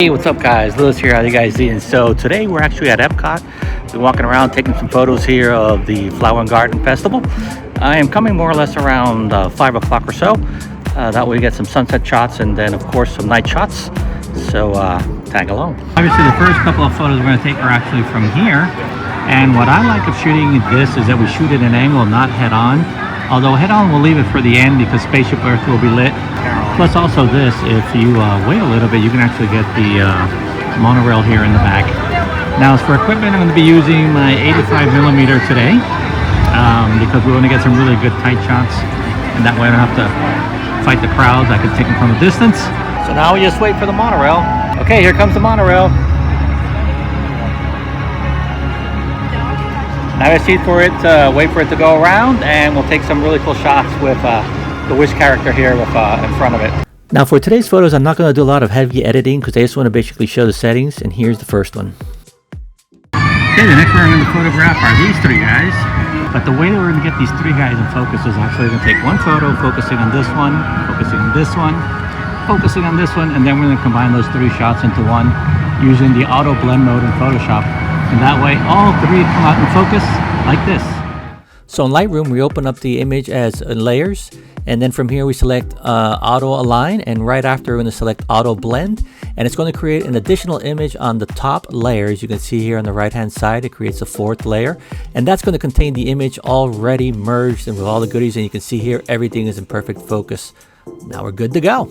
Hey, what's up guys? Lewis here. How you guys doing? So today we're actually at Epcot. We're walking around taking some photos here of the Flower and Garden Festival. I am coming more or less around 5 o'clock or so. That way we get some sunset shots and then of course some night shots. So tag along. Obviously the first couple of photos we're going to take are actually from here. And what I like of shooting this is that we shoot at an angle, not head on. Although head on we'll leave it for the end because Spaceship Earth will be lit. Plus also this, if you wait a little bit, you can actually get the monorail here in the back. Now as for equipment, I'm going to be using my 85mm today because we want to get some really good tight shots. And that way I don't have to fight the crowds. I can take them from a distance. So now we just wait for the monorail. Okay, here comes the monorail. Now I wait for it to go around and we'll take some really cool shots with the Wish character here with in front of it. Now for today's photos, I'm not going to do a lot of heavy editing because I just want to basically show the settings, and here's the first one. Okay, the next one I'm going to photograph are these three guys. But the way that we're going to get these three guys in focus is actually going to take one photo, focusing on this one, focusing on this one, focusing on this one, and then we're going to combine those three shots into one using the auto blend mode in Photoshop. And that way all three come out in focus like this. So in Lightroom, we open up the image as layers, and then from here we select auto align, and right after we're going to select auto blend, and it's going to create an additional image on the top layer. As you can see here on the right hand side, it creates a fourth layer, and that's going to contain the image already merged and with all the goodies, and you can see here everything is in perfect focus. Now we're good to go.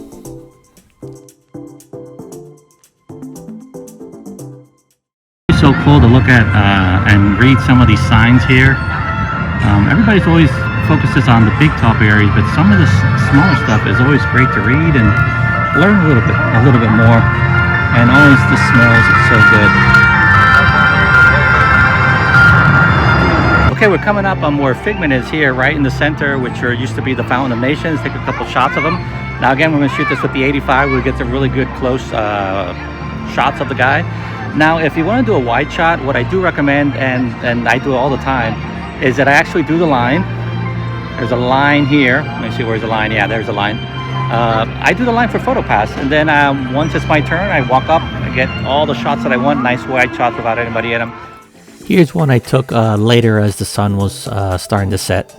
It's so cool to look at and read some of these signs here. Everybody's always focuses on the big top areas, but some of the smaller stuff is always great to read and learn a little bit more. And always the smells are so good. Okay, we're coming up on where Figment is here, right in the center, which used to be the Fountain of Nations. Take a couple shots of them. Now again, we're going to shoot this with the 85. We'll get the really good close shots of the guy. Now, if you want to do a wide shot, what I do recommend, and I do it all the time, is that I actually do the line. There's a line here. Let me see, where's the line? Yeah, there's a line. I do the line for PhotoPass, and then once it's my turn, I walk up, I get all the shots that I want, nice wide shots without anybody in them. Here's one I took later as the sun was starting to set.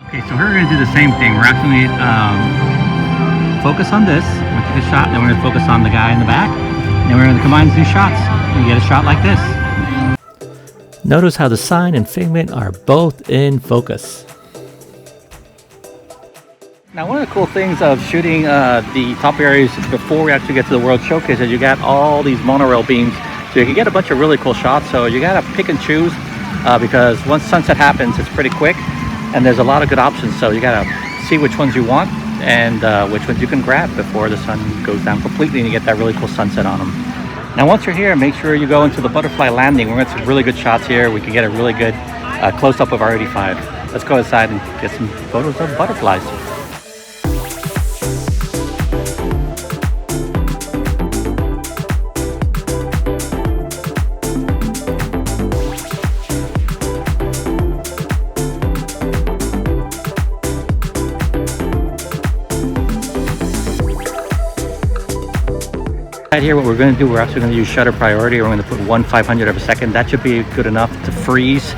Okay, so we're going to do the same thing. We're actually focus on this. We're going to take a shot, then we're going to focus on the guy in the back, and then we're going to combine these shots. You get a shot like this. Notice how the sign and Figment are both in focus. Now one of the cool things of shooting the top areas before we actually get to the World Showcase is you got all these monorail beams, so you can get a bunch of really cool shots. So you gotta pick and choose because once sunset happens, it's pretty quick and there's a lot of good options. So you gotta see which ones you want and which ones you can grab before the sun goes down completely and you get that really cool sunset on them. Now once you're here, make sure you go into the butterfly landing. We're going to get some really good shots here. We can get a really good close-up of our 85. Let's go outside and get some photos of butterflies. Right here, what we're going to do, we're actually going to use shutter priority. We're going to put 1/500 of a second. That should be good enough to freeze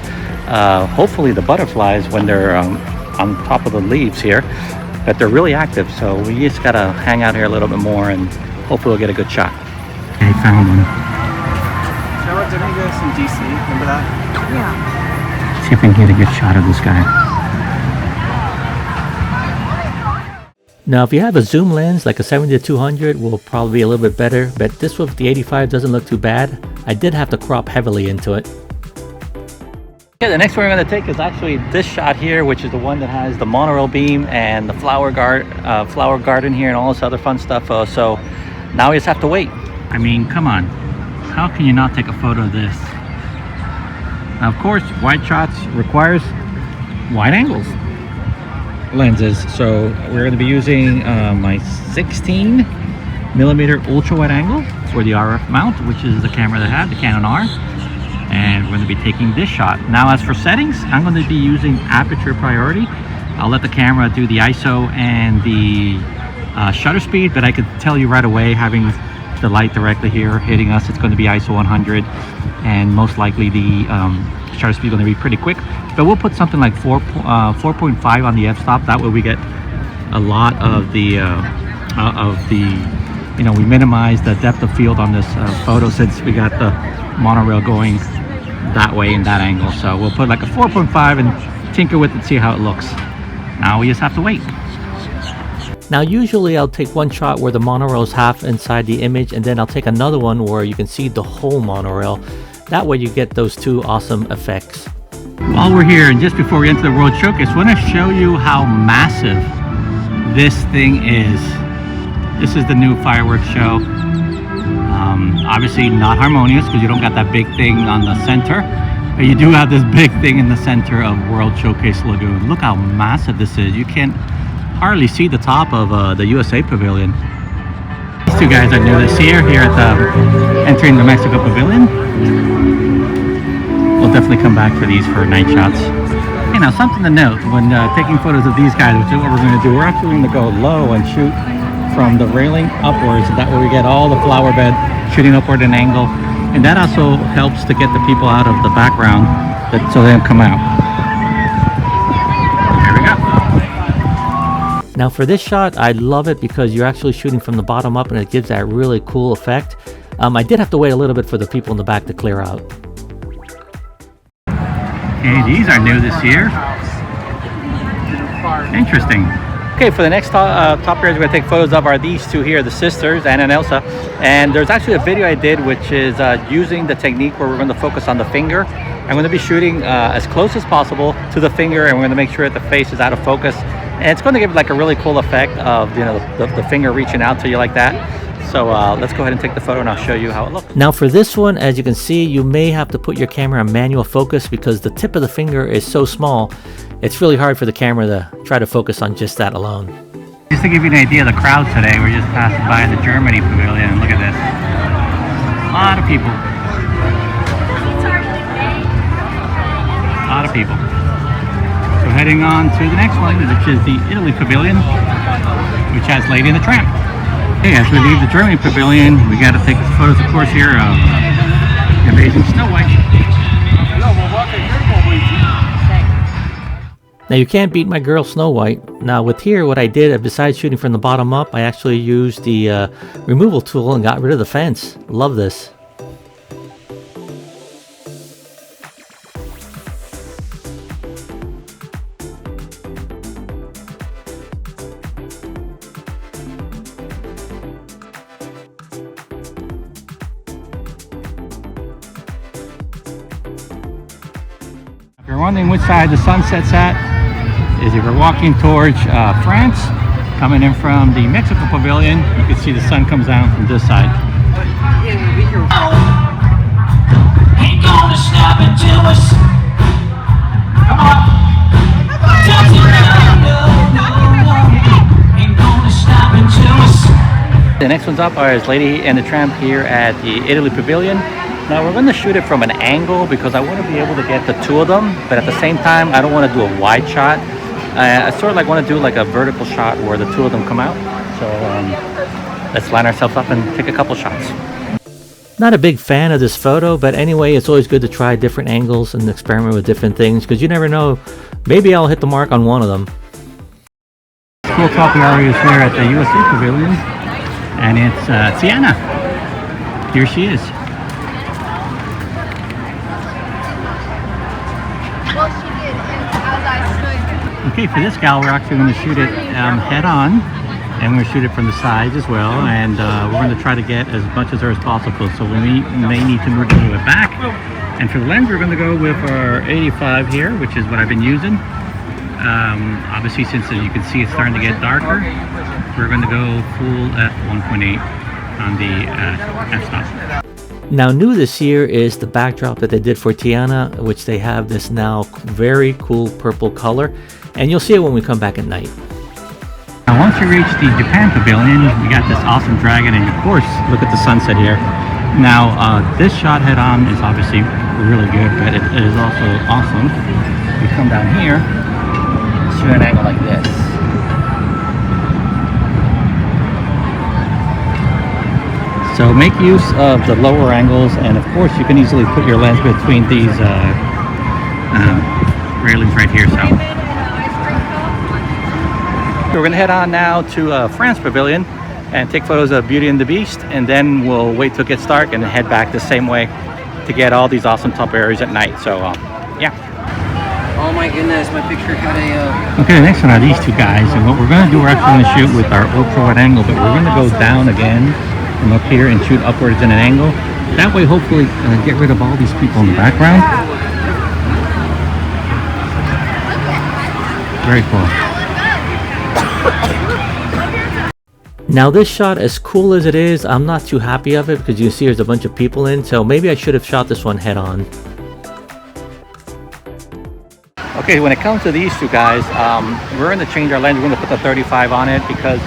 hopefully the butterflies when they're on top of the leaves here, but they're really active, so we just got to hang out here a little bit more and hopefully we'll get a good shot. Okay, found one. Sarah, didn't we go to some DC? Remember that? Yeah. See if we can get a good shot of this guy. Now, if you have a zoom lens, like a 70-200 will probably be a little bit better, but this with the 85 doesn't look too bad. I did have to crop heavily into it. Okay, the next one we're going to take is actually this shot here, which is the one that has the monorail beam and the flower garden here and all this other fun stuff. So now we just have to wait. I mean, come on. How can you not take a photo of this? Now, of course, wide shots requires wide angles. Lenses, so we're going to be using my 16mm ultra wide angle for the RF mount, which is the camera that I have, the Canon R, and we're going to be taking this shot. Now as for settings, I'm going to be using aperture priority. I'll let the camera do the ISO and the shutter speed, but I could tell you right away, having the light directly here hitting us, it's going to be ISO 100, and most likely the shutter speed is going to be pretty quick. But we'll put something like 4.5 on the f-stop. That way we get a lot of the you know, we minimize the depth of field on this photo, since we got the monorail going that way in that angle. So we'll put like a 4.5 and tinker with it, see how it looks. Now we just have to wait. Now usually I'll take one shot where the monorail is half inside the image, and then I'll take another one where you can see the whole monorail. That way you get those two awesome effects. While we're here and just before we enter the World Showcase, I want to show you how massive this thing is. This is the new fireworks show. Obviously not harmonious because you don't got that big thing on the center, but you do have this big thing in the center of World Showcase Lagoon. Look how massive this is. You can't hardly see the top of the USA Pavilion. These two guys are new this year here at the entering the Mexico Pavilion. We'll definitely come back for these for night shots. You know, something to note when taking photos of these guys, which is what we're going to do. We're actually going to go low and shoot from the railing upwards, so that way we get all the flower bed shooting upward in angle, and that also helps to get the people out of the background so they don't come out. There we go. Now for this shot, I love it because you're actually shooting from the bottom up and it gives that really cool effect. I did have to wait a little bit for the people in the back to clear out. Okay, these are new this year. Interesting. Okay, for the next top areas we're going to take photos of are these two here, the sisters, Anna and Elsa. And there's actually a video I did which is using the technique where we're going to focus on the finger. I'm going to be shooting as close as possible to the finger, and we're going to make sure that the face is out of focus. And it's going to give like a really cool effect of, you know, the finger reaching out to you like that. So let's go ahead and take the photo and I'll show you how it looks. Now for this one, as you can see, you may have to put your camera on manual focus because the tip of the finger is so small. It's really hard for the camera to try to focus on just that alone. Just to give you an idea of the crowd today, we're just passing by the Germany Pavilion, and look at this. A lot of people. A lot of people. So heading on to the next one, which is the Italy Pavilion, which has Lady and the Tramp. Okay, as we leave the Germany Pavilion, we got to take photos, of course, here of the amazing Snow White. Now you can't beat my girl Snow White. Now with here, what I did, besides shooting from the bottom up, I actually used the removal tool and got rid of the fence. Love this. If you're wondering which side the sun sets at, is if you're walking towards France, coming in from the Mexico Pavilion, you can see the sun comes down from this side. Ain't gonna snap into us. Come on. Ain't gonna snap into us. The next one's up is Lady and the Tramp here at the Italy Pavilion. Now we're going to shoot it from an angle because I want to be able to get the two of them, but at the same time I don't want to do a wide shot. I sort of like want to do like a vertical shot where the two of them come out. So let's line ourselves up and take a couple shots. Not a big fan of this photo, but anyway, it's always good to try different angles and experiment with different things because you never know, maybe I'll hit the mark on one of them. Cool top areas here at the USA Pavilion, and it's Tiana. Here she is. Well, she did, and as I stood. Okay, for this gal, we're actually going to shoot it head on, and we're going to shoot it from the sides as well, and we're going to try to get as much of her as possible, so we may need to move a little bit back. And for the lens, we're going to go with our 85 here, which is what I've been using. Obviously, since as you can see it's starting to get darker, we're going to go full f1.8 on the f-stop. Now new this year is the backdrop that they did for Tiana, which they have this now very cool purple color, and you'll see it when we come back at night. Now once you reach the Japan Pavilion, we got this awesome dragon, and of course look at the sunset here. Now this shot head on is obviously really good, but it is also awesome. We come down here, shoot an angle like this. So make use of the lower angles, and of course you can easily put your lens between these railings right here. So we're gonna head on now to France Pavilion and take photos of Beauty and the Beast, and then we'll wait till it gets dark and head back the same way to get all these awesome top areas at night. So yeah. Oh my goodness, my picture got a... Okay, the next one are these two guys, and what we're going to do, we're actually going to shoot with our ultra wide angle, but we're going to go down again from up here and shoot upwards in an angle. That way, hopefully, get rid of all these people in the background. Very cool. Now this shot, as cool as it is, I'm not too happy of it because you see there's a bunch of people in, so maybe I should have shot this one head on. Okay, when it comes to these two guys, we're going to change our lens. We're going to put the 35 on it because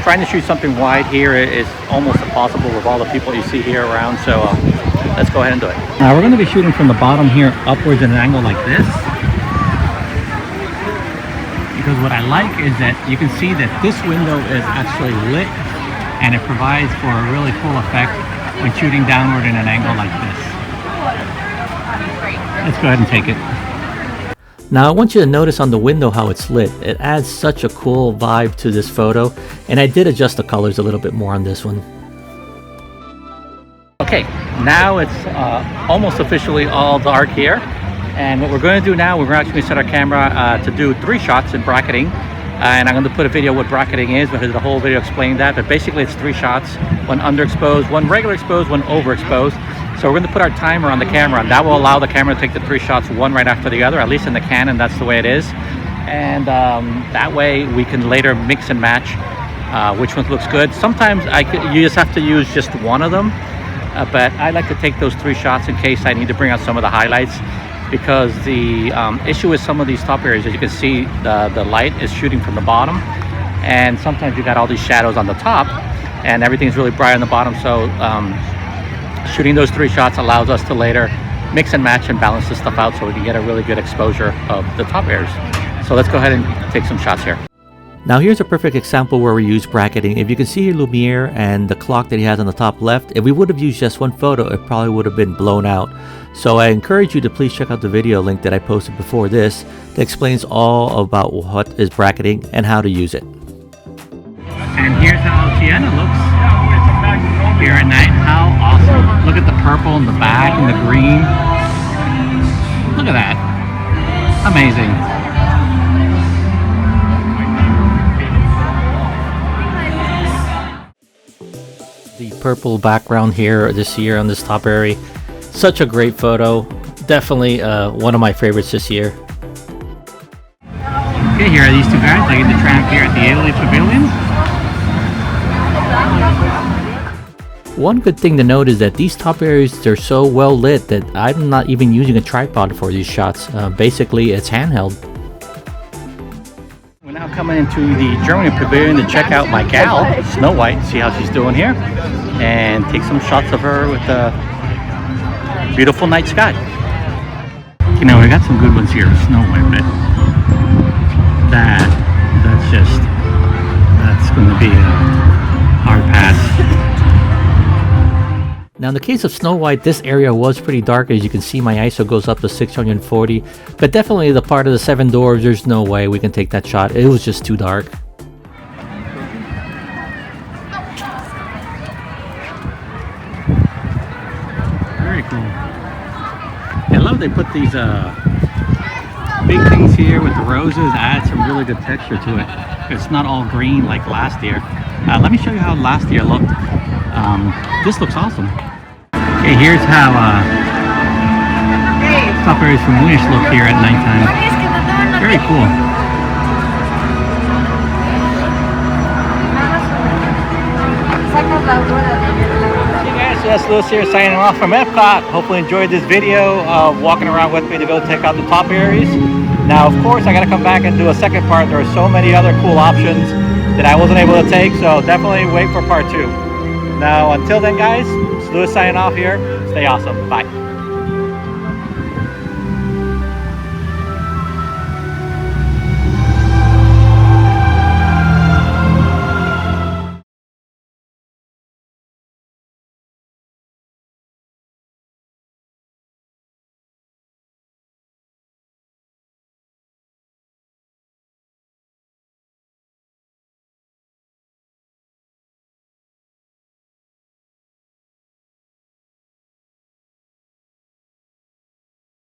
trying to shoot something wide here is almost impossible with all the people you see here around. So let's go ahead and do it. Now we're going to be shooting from the bottom here upwards in an angle like this. Because what I like is that you can see that this window is actually lit and it provides for a really cool effect when shooting downward in an angle like this. Let's go ahead and take it. Now I want you to notice on the window how it's lit. It adds such a cool vibe to this photo, and I did adjust the colors a little bit more on this one. Okay, now it's almost officially all dark here, and what we're going to do now, we're actually going to set our camera to do 3 shots in bracketing, and I'm going to put a video what bracketing is, but there's a whole video explaining that, but basically it's 3 shots, one underexposed, one regular exposed, one overexposed. So we're going to put our timer on the camera, and that will allow the camera to take the 3 shots one right after the other, at least in the Canon, that's the way it is. And that way we can later mix and match which one looks good. Sometimes you just have to use just one of them, but I like to take those 3 shots in case I need to bring out some of the highlights, because the issue with some of these top areas, as you can see, the light is shooting from the bottom, and sometimes you got all these shadows on the top and everything's really bright on the bottom. So shooting those 3 shots allows us to later mix and match and balance this stuff out so we can get a really good exposure of the top areas. So let's go ahead and take some shots here. Now here's a perfect example where we use bracketing. If you can see here Lumiere and the clock that he has on the top left, if we would have used just one photo, it probably would have been blown out. So I encourage you to please check out the video link that I posted before this that explains all about what is bracketing and how to use it. And here's how Tiana looks here at night. How awesome. Look at the purple in the back and the green. Look at that. Amazing. The purple background here this year on this top area. Such a great photo. Definitely one of my favorites this year. Okay, here are these 2 guys taking the tramp here at the Italy Pavilion. One good thing to note is that these top areas, they're so well lit that I'm not even using a tripod for these shots. Basically, it's handheld. We're now coming into the Germany Pavilion to check out my gal, Snow White, see how she's doing here, and take some shots of her with the beautiful night sky. You know, we got some good ones here, Snow White, but that's going to be a hard pass. Now in the case of Snow White, this area was pretty dark. As you can see, my ISO goes up to 640, but definitely the part of the 7 doors, there's no way we can take that shot. It was just too dark. Very cool. I love they put these big things here with the roses, add some really good texture to it. It's not all green like last year. Let me show you how last year looked. This looks awesome. Okay, here's how top areas from Munich look here at nighttime. Very cool. Hey guys, so that's Lewis here signing off from Epcot. Hopefully enjoyed this video of walking around with me to go check out the top areas. Now, of course, I got to come back and do a second part. There are so many other cool options that I wasn't able to take, so definitely wait for part 2. Now, until then, guys, it's Lewis signing off here. Stay awesome. Bye.